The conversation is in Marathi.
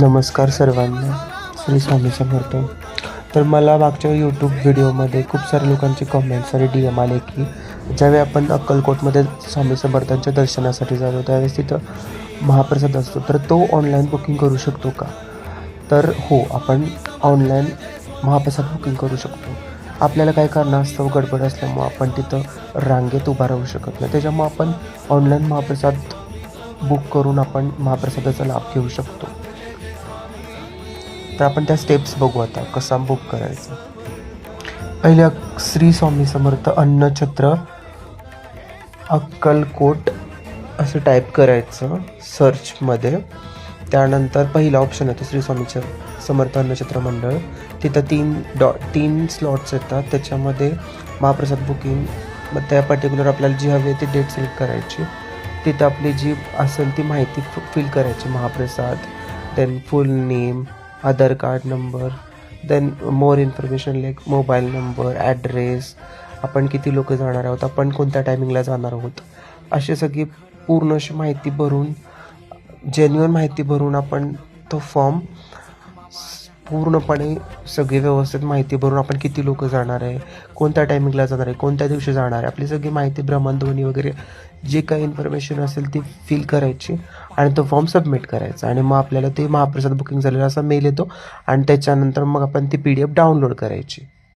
नमस्कार सर्वांना, श्री स्वामी समर्थ. तर मला मागच्या यूट्यूब व्हिडिओमध्ये खूप साऱ्या लोकांचे कमेंट्स आणि DM आले की ज्यावेळी आपण अक्कलकोटमध्ये स्वामी समर्थांच्या दर्शनासाठी जातो त्यावेळेस तिथं महाप्रसाद असतो, तर तो ऑनलाईन बुकिंग करू शकतो का? तर हो, आपण ऑनलाईन महाप्रसाद बुकिंग करू शकतो. आपल्याला काही कारणास्तव गडबड असल्यामुळं आपण तिथं रांगेत उभा राहू शकत नाही, त्याच्यामुळं आपण ऑनलाईन महाप्रसाद बुक करून आपण महाप्रसादाचा लाभ घेऊ शकतो. तर आपण त्या स्टेप्स बघू आता कसा बुक करायचं. पहिले श्री स्वामी समर्थ अन्नछत्र अक्कलकोट असं टाईप करायचं सर्चमध्ये. त्यानंतर पहिला ऑप्शन येतो श्री स्वामी समर्थ अन्नछत्र मंडळ. तिथं तीन स्लॉट्स येतात, त्याच्यामध्ये महाप्रसाद बुकिंग. मग त्या पर्टिक्युलर आपल्याला जी हवी ती डेट सिलेक्ट करायची. तिथं आपली जी असेल ती माहिती फिल करायची, महाप्रसाद, then full name, Aadhaar card number, then more information like mobile number, address, आपण किती लोक जाणार आहोत, आपण कोणत्या टायमिंगला जाणार आहोत, अशी सगळी पूर्ण अशी माहिती भरून, जेन्युअन माहिती भरून आपण तो फॉर्म पूर्णपणे सगळी व्यवस्थित माहिती भरून आपण किती लोक जाणार आहे, कोणत्या टायमिंगला जाणार आहे, कोणत्या दिवशी जाणार आहे, आपली सगळी माहिती भ्रमणध्वनी वगैरे जे काही इन्फॉर्मेशन असेल ती फिल करायची आणि तो फॉर्म सबमिट करायचा. आणि मग आपल्याला ते महाप्रसाद बुकिंग झालेला असा मेल येतो आणि त्याच्यानंतर मग आपण ती PDF डाउनलोड करायची.